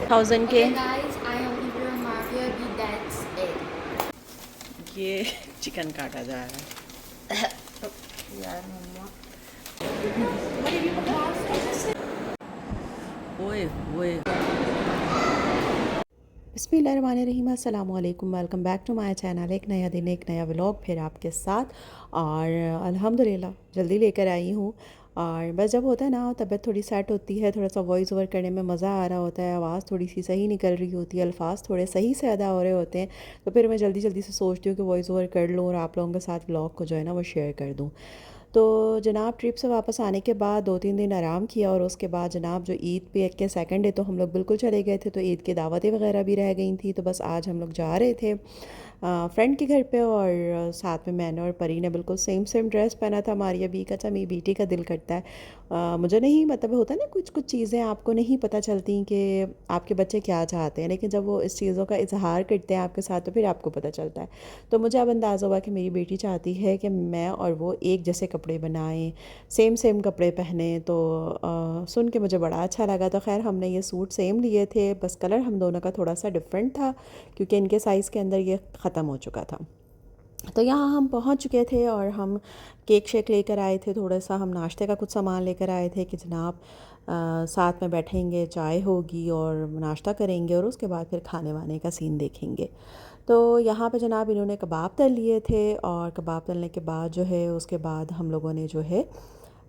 1000 के। Okay, guys, I am Ibra Mafia. That's it. ये chicken काटा जा रहा यार मम्मा है। ओए ओए। बिस्मिल्लाहिर्रहमानिर्रहीम, अस्सलाम वालेकुम, welcome back to my channel. एक नया दिन, एक नया व्लॉग फिर आपके साथ। और अल्हम्दुलिल्लाह जल्दी लेकर आई हूँ। और बस जब होता है ना तबीयत थोड़ी सेट होती है, थोड़ा सा वॉइस ओवर करने में मज़ा आ रहा होता है, आवाज़ थोड़ी सी सही निकल रही होती है, अल्फाज थोड़े सही से अदा हो रहे होते हैं, तो फिर मैं जल्दी जल्दी से सोचती हूँ कि वॉइस ओवर कर लूँ और आप लोगों के साथ व्लॉग को जो है ना वो शेयर कर दूँ। तो जनाब ट्रिप से वापस आने के बाद 2-3 दिन आराम किया और उसके बाद जनाब जो ईद पे के सेकंड डे तो हम लोग बिल्कुल चले गए थे, तो ईद की दावतें वगैरह भी रह गई थी। तो बस आज हम लोग जा रहे थे फ्रेंड के घर पे, और साथ में मैंने और परी ने बिल्कुल सेम सेम ड्रेस पहना था। मारिया बी का, अच्छा मेरी बेटी का दिल करता है, मुझे नहीं, मतलब होता है ना कुछ कुछ चीज़ें आपको नहीं पता चलती कि आपके बच्चे क्या चाहते हैं, लेकिन जब वो इस चीज़ों का इजहार करते हैं आपके साथ तो फिर आपको पता चलता है। तो मुझे अब अंदाज़ा हुआ कि मेरी बेटी चाहती है कि मैं और वो एक जैसे कपड़े बनाएं, सेम सेम कपड़े पहने। तो सुन के मुझे बड़ा अच्छा लगा। तो खैर हमने ये सूट सेम लिए थे, बस कलर हम दोनों का थोड़ा सा डिफरेंट था क्योंकि इनके साइज़ के अंदर ये ख़त्म हो चुका था। तो यहाँ हम पहुँच चुके थे और हम केक शेक लेकर आए थे, थोड़ा सा हम नाश्ते का कुछ सामान लेकर आए थे कि जनाब साथ में बैठेंगे, चाय होगी और नाश्ता करेंगे और उसके बाद फिर खाने वाने का सीन देखेंगे। तो यहाँ पे जनाब इन्होंने कबाब तल लिए थे, और कबाब तलने के बाद जो है उसके बाद हम लोगों ने जो है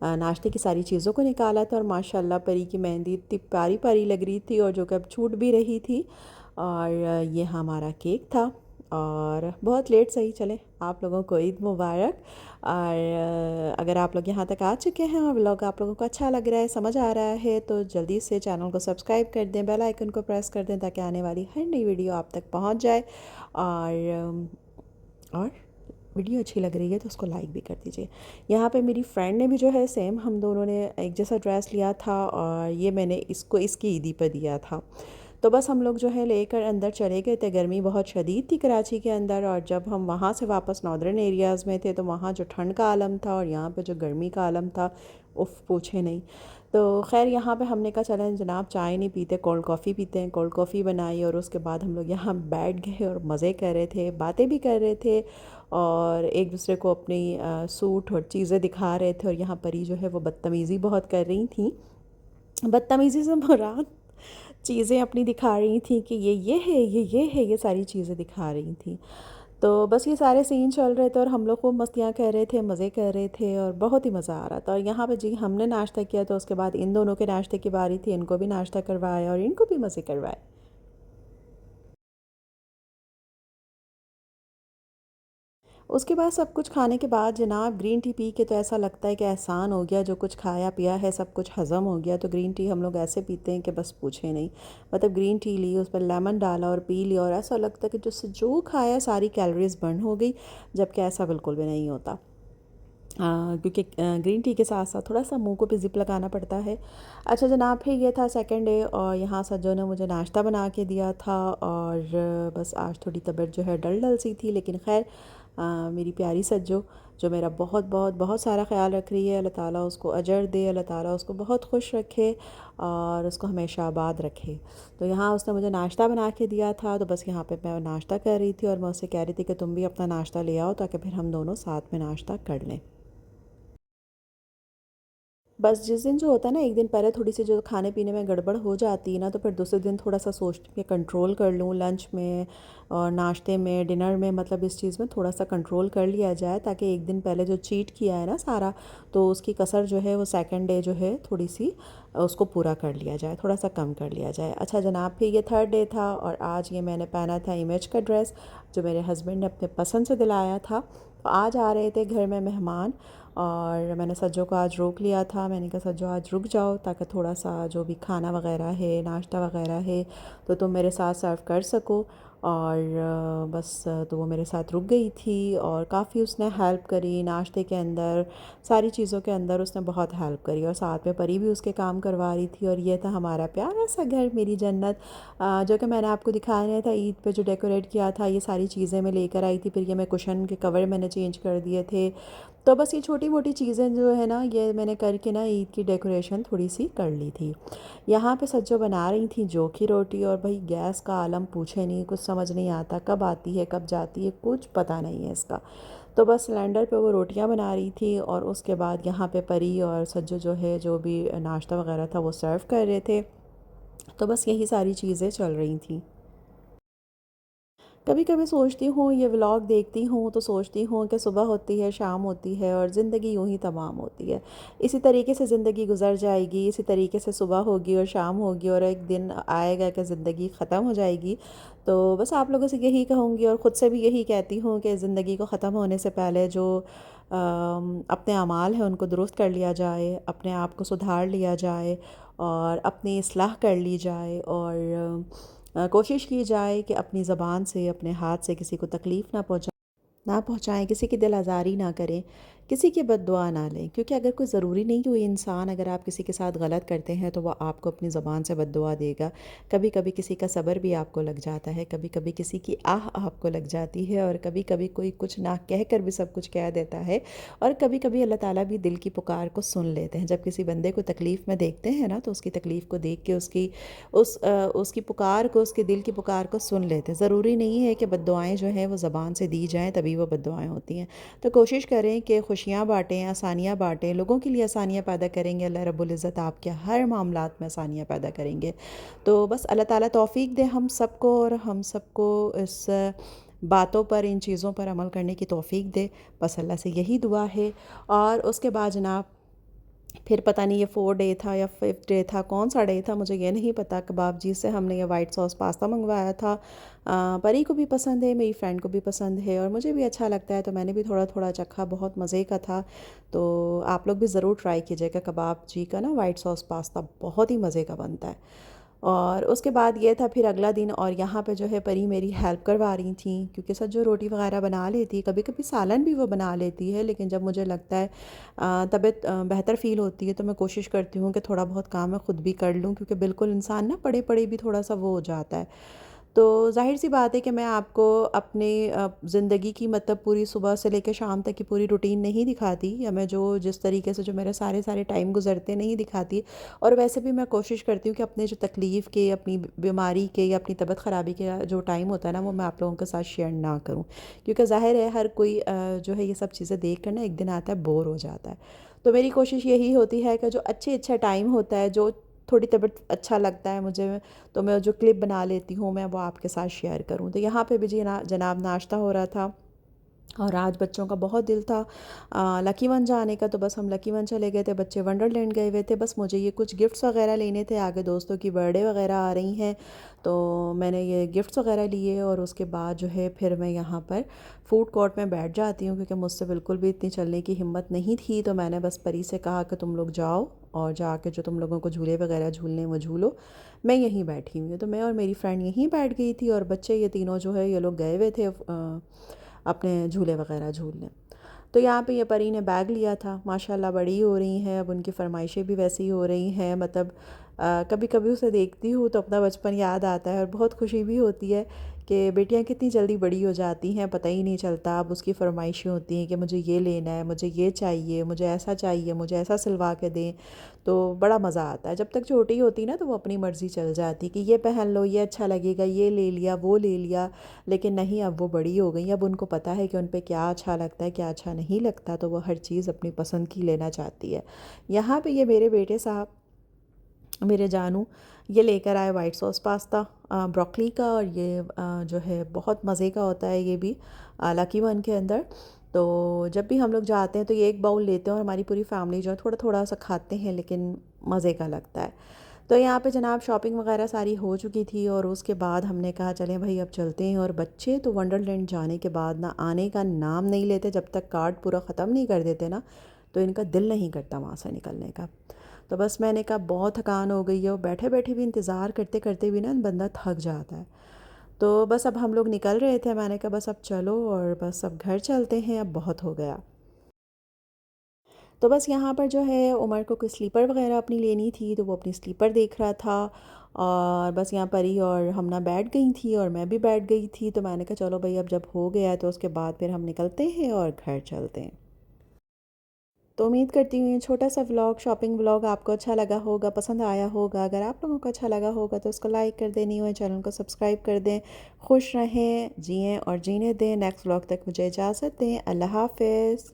नाश्ते की सारी चीज़ों को निकाला था। और माशाल्लाह परी की मेहंदी इतनी प्यारी प्यारी लग रही थी और जो कि अब छूट भी रही थी। और ये हमारा केक था। और बहुत लेट सही, चले आप लोगों को ईद मुबारक। और अगर आप लोग यहाँ तक आ चुके हैं और व्लॉग आप लोगों को अच्छा लग रहा है, समझ आ रहा है, तो जल्दी से चैनल को सब्सक्राइब कर दें, बेल आइकन को प्रेस कर दें ताकि आने वाली हर नई वीडियो आप तक पहुँच जाए। और वीडियो अच्छी लग रही है तो उसको लाइक भी कर दीजिए। यहाँ पे मेरी फ्रेंड ने भी जो है सेम हम दोनों ने एक जैसा ड्रेस लिया था, और ये मैंने इसको इसकी ईदी पर दिया था। तो बस हम लोग जो है लेकर अंदर चले गए थे। गर्मी बहुत शदीद थी कराची के अंदर, और जब हम वहाँ से वापस नॉर्दर्न एरियाज़ में थे तो वहाँ जो ठंड का आलम था और यहाँ पे जो गर्मी का आलम था, उफ़ पूछे नहीं। तो ख़ैर यहाँ पे हमने कहा चलें जनाब चाय नहीं पीते, कोल्ड कॉफ़ी पीते हैं। कोल्ड कॉफ़ी बनाई और उसके बाद हम लोग यहाँ बैठ गए और मज़े कर रहे थे, बातें भी कर रहे थे और एक दूसरे को अपनी सूट और चीज़ें दिखा रहे थे। और यहाँ परी जो है वो बदतमीज़ी बहुत कर रही थी। बदतमीज़ी से मुराद चीज़ें अपनी दिखा रही थी कि ये है, ये है, ये सारी चीज़ें दिखा रही थी। तो बस ये सारे सीन चल रहे थे और हम लोग खूब मस्तियाँ कर रहे थे, मज़े कर रहे थे और बहुत ही मज़ा आ रहा था। और यहाँ पे जी हमने नाश्ता किया तो उसके बाद इन दोनों के नाश्ते की बारी थी, इनको भी नाश्ता करवाया और इनको भी मज़े करवाए। उसके बाद सब कुछ खाने के बाद जनाब ग्रीन टी पी के तो ऐसा लगता है कि एहसान हो गया, जो कुछ खाया पिया है सब कुछ हज़म हो गया। तो ग्रीन टी हम लोग ऐसे पीते हैं कि बस पूछे नहीं। मतलब ग्रीन टी ली, उस पर लेमन डाला और पी लिया और ऐसा लगता है कि जो खाया सारी कैलोरीज बर्न हो गई, जबकि ऐसा बिल्कुल भी नहीं होता। क्योंकि ग्रीन टी के साथ साथ थोड़ा सा मुंह को भी ज़िप लगाना पड़ता है। अच्छा जनाब फिर ये था सेकंड डे, और यहाँ सज्जो ने मुझे नाश्ता बना के दिया था। और बस आज थोड़ी तबीयत जो है डल डल सी थी, लेकिन खैर मेरी प्यारी सज्जो जो मेरा बहुत बहुत बहुत सारा ख्याल रख रही है, अल्लाह ताला उसको अजर दे, अल्लाह ताला उसको बहुत खुश रखे और उसको हमेशा आबाद रखे। तो यहाँ उसने मुझे नाश्ता बना के दिया था, तो बस यहाँ पे मैं नाश्ता कर रही थी और मैं उससे कह रही थी कि तुम भी अपना नाश्ता ले आओ ताकि फिर हम दोनों साथ में नाश्ता कर लें। बस जिस दिन जो होता है ना, एक दिन पहले थोड़ी सी जो खाने पीने में गड़बड़ हो जाती है ना, तो फिर दूसरे दिन थोड़ा सा सोचती हूँ कि कंट्रोल कर लूँ लंच में और नाश्ते में, डिनर में, मतलब इस चीज़ में थोड़ा सा कंट्रोल कर लिया जाए ताकि एक दिन पहले जो चीट किया है ना सारा, तो उसकी कसर जो है वो सेकंड डे जो है थोड़ी सी उसको पूरा कर लिया जाए, थोड़ा सा कम कर लिया जाए। अच्छा जनाब फिर ये थर्ड डे था और आज ये मैंने पहना था इमेज का ड्रेस जो मेरे हस्बैंड ने अपने पसंद से दिलाया था। तो आज आ रहे थे घर में मेहमान और मैंने सज्जो को आज रोक लिया था। मैंने कहा सज्जो आज रुक जाओ ताकि थोड़ा सा जो भी खाना वगैरह है, नाश्ता वगैरह है, तो तुम मेरे साथ सर्व कर सको। और बस तो वो मेरे साथ रुक गई थी और काफ़ी उसने हेल्प करी नाश्ते के अंदर, सारी चीज़ों के अंदर उसने बहुत हेल्प करी। और साथ में परी भी उसके काम करवा रही थी। और ये था हमारा प्यारा सा घर, मेरी जन्नत, जो कि मैंने आपको दिखाया था ईद पे जो डेकोरेट किया था। ये सारी चीज़ें मैं लेकर आई थी, फिर ये मैं कुशन के कवर मैंने चेंज कर दिए थे। तो बस ये छोटी मोटी चीज़ें जो है ना, ये मैंने करके ना ईद की डेकोरेशन थोड़ी सी कर ली थी। यहाँ पे सज्जो बना रही थी जौ की रोटी, और भाई गैस का आलम पूछे नहीं, कुछ समझ नहीं आता कब आती है कब जाती है, कुछ पता नहीं है इसका। तो बस सिलेंडर पे वो रोटियां बना रही थी, और उसके बाद यहाँ पे परी और सज्जो जो है जो भी नाश्ता वगैरह था वो सर्व कर रहे थे। तो बस यही सारी चीज़ें चल रही थी। कभी कभी सोचती हूँ, ये व्लॉग देखती हूँ तो सोचती हूँ कि सुबह होती है, शाम होती है, और ज़िंदगी यूं ही तमाम होती है। इसी तरीके से ज़िंदगी गुजर जाएगी, इसी तरीके से सुबह होगी और शाम होगी, और एक दिन आएगा कि ज़िंदगी ख़त्म हो जाएगी। तो बस आप लोगों से यही कहूँगी, और ख़ुद से भी यही कहती हूँ कि ज़िंदगी को ख़त्म होने से पहले जो अपने अमाल हैं उनको दुरुस्त कर लिया जाए, अपने आप को सुधार लिया जाए, और अपनी इस्लाह कर ली जाए, और कोशिश की जाए कि अपनी ज़बान से, अपने हाथ से किसी को तकलीफ़ ना पहुँचाएँ, किसी की दिल आज़ारी ना करें, किसी की बद्दुआ ना लें। क्योंकि अगर कोई ज़रूरी नहीं कोई इंसान, अगर आप किसी के साथ गलत करते हैं तो वह आपको अपनी ज़बान से बद्दुआ देगा। कभी कभी किसी का सब्र भी आपको लग जाता है, कभी कभी किसी की आह आपको लग जाती है, और कभी कभी कोई कुछ ना कह कर भी सब कुछ कह देता है। और कभी कभी अल्लाह ताला भी दिल की पुकार को सुन लेते हैं। जब किसी बंदे को तकलीफ़ में देखते हैं ना, तो उसकी तकलीफ़ को देख के उसकी पुकार को, उसके दिल की पुकार को सुन लेते हैं। ज़रूरी नहीं है कि बद्दुआएँ जो हैं वो ज़बान से दी जाएँ तभी वो बद्दुआएँ होती हैं। तो कोशिश करें कि खुशियाँ बाँटें, आसानियाँ बाँटें, लोगों के लिए आसानियाँ पैदा करेंगे, अल्लाह रब्बुल इज़्ज़त आपके हर मामलात में आसानियाँ पैदा करेंगे। तो बस अल्लाह ताला तौफ़ीक दे हम सबको, और हम सबको इस बातों पर, इन चीज़ों पर अमल करने की तौफ़ीक दे। बस अल्लाह से यही दुआ है। और उसके बाद जनाब फिर पता नहीं ये 4 डे था या 5th डे था, कौन सा डे था मुझे ये नहीं पता। कबाब जी से हमने ये वाइट सॉस पास्ता मंगवाया था। परी को भी पसंद है, मेरी फ्रेंड को भी पसंद है, और मुझे भी अच्छा लगता है, तो मैंने भी थोड़ा थोड़ा चखा, बहुत मज़े का था। तो आप लोग भी ज़रूर ट्राई कीजिएगा, कबाब जी का ना वाइट सॉस पास्ता बहुत ही मज़े का बनता है। और उसके बाद ये था फिर अगला दिन, और यहाँ पे जो है परी मेरी हेल्प करवा रही थी, क्योंकि सज्जो रोटी वगैरह बना लेती है, कभी कभी सालन भी वो बना लेती है, लेकिन जब मुझे लगता है तबीयत बेहतर फ़ील होती है, तो मैं कोशिश करती हूँ कि थोड़ा बहुत काम मैं ख़ुद भी कर लूँ, क्योंकि बिल्कुल इंसान ना पड़े पड़े भी थोड़ा सा वो हो जाता है। तो ज़ाहिर सी बात है कि मैं आपको अपने ज़िंदगी की मतलब पूरी सुबह से लेकर शाम तक की पूरी रूटीन नहीं दिखाती, या मैं जो जिस तरीके से जो मेरे सारे सारे टाइम गुजरते नहीं दिखाती। और वैसे भी मैं कोशिश करती हूँ कि अपने जो तकलीफ़ के, अपनी बीमारी के, या अपनी तबीयत ख़राबी के जो टाइम होता है ना, वो मैं आप लोगों के साथ शेयर ना करूँ। क्योंकि ज़ाहिर है हर कोई जो है ये सब चीज़ें देख कर ना एक दिन आता है बोर हो जाता है। तो मेरी कोशिश यही होती है कि जो अच्छा टाइम होता है, जो थोड़ी तबीयत अच्छा लगता है मुझे, तो मैं जो क्लिप बना लेती हूँ मैं वो आपके साथ शेयर करूँ। तो यहाँ पे भी जी जनाब नाश्ता हो रहा था, और आज बच्चों का बहुत दिल था लकी वन जाने का, तो बस हम लकी वन चले गए थे। बच्चे वंडरलैंड गए हुए थे। बस मुझे ये कुछ गिफ्ट्स वगैरह लेने थे, आगे दोस्तों की बर्थडे वगैरह आ रही हैं, तो मैंने ये गिफ्ट्स वगैरह लिए। और उसके बाद जो है फिर मैं यहाँ पर फूड कोर्ट में बैठ जाती हूँ, क्योंकि मुझसे बिल्कुल भी इतनी चलने की हिम्मत नहीं थी। तो मैंने बस परी से कहा कि तुम लोग जाओ, और जाके जो तुम लोगों को झूले वगैरह झूलने वो झूलो, मैं यहीं बैठी हुई हूँ। तो मैं और मेरी फ्रेंड यहीं बैठ गई थी, और बच्चे ये तीनों जो है ये लोग गए हुए थे अपने झूले वगैरह झूलने। तो यहाँ पे ये परी ने बैग लिया था, माशाल्लाह बड़ी हो रही हैं, अब उनकी फरमाइशें भी वैसी ही हो रही हैं। मतलब कभी कभी उसे देखती हूँ तो अपना बचपन याद आता है, और बहुत खुशी भी होती है कि बेटियाँ कितनी जल्दी बड़ी हो जाती हैं, पता ही नहीं चलता। अब उसकी फरमाइशें होती हैं कि मुझे ये लेना है, मुझे ये चाहिए, मुझे ऐसा चाहिए, मुझे ऐसा सिलवा के दें। तो बड़ा मज़ा आता है। जब तक छोटी होती ना, तो वो अपनी मर्ज़ी चल जाती कि ये पहन लो, ये अच्छा लगेगा, ये ले लिया, वो ले लिया। लेकिन नहीं, अब वो बड़ी हो गई, अब उनको पता है कि उन पे क्या अच्छा लगता है, क्या अच्छा नहीं लगता, तो वो हर चीज़ अपनी पसंद की लेना चाहती है। यहाँ पे ये मेरे बेटे साहब, मेरे जानू, ये लेकर आए वाइट सॉस पास्ता ब्रोकली का, और ये जो है बहुत मज़े का होता है ये भी लकी वन के अंदर। तो जब भी हम लोग जाते हैं तो ये एक बाउल लेते हैं, और हमारी पूरी फैमिली जो है थोड़ा थोड़ा सा खाते हैं, लेकिन मज़े का लगता है। तो यहाँ पे जनाब शॉपिंग वगैरह सारी हो चुकी थी, और उसके बाद हमने कहा चलें भाई अब चलते हैं। और बच्चे तो वंडरलैंड जाने के बाद ना आने का नाम नहीं लेते, जब तक कार्ड पूरा ख़त्म नहीं कर देते ना, तो इनका दिल नहीं करता वहाँ से निकलने का। तो बस मैंने कहा बहुत थकान हो गई है, और बैठे बैठे भी इंतज़ार करते करते भी ना बंदा थक जाता है। तो बस अब हम लोग निकल रहे थे, मैंने कहा बस अब चलो, और बस अब घर चलते हैं, अब बहुत हो गया। तो बस यहाँ पर जो है उमर को कोई स्लीपर वगैरह अपनी लेनी थी, तो वो अपनी स्लीपर देख रहा था। और बस यहाँ परी और हम ना बैठ गई थी, और मैं भी बैठ गई थी। तो मैंने कहा चलो भाई अब जब हो गया है तो उसके बाद फिर हम निकलते हैं और घर चलते हैं। तो उम्मीद करती हूँ ये छोटा सा व्लॉग, शॉपिंग व्लॉग आपको अच्छा लगा होगा, पसंद आया होगा। अगर आप लोगों को अच्छा लगा होगा तो उसको लाइक कर दें, न्यू है चैनल को सब्सक्राइब कर दें। खुश रहें, जिएँ और जीने दें। नेक्स्ट व्लॉग तक मुझे इजाज़त दें। अल्लाह हाफ़िज़।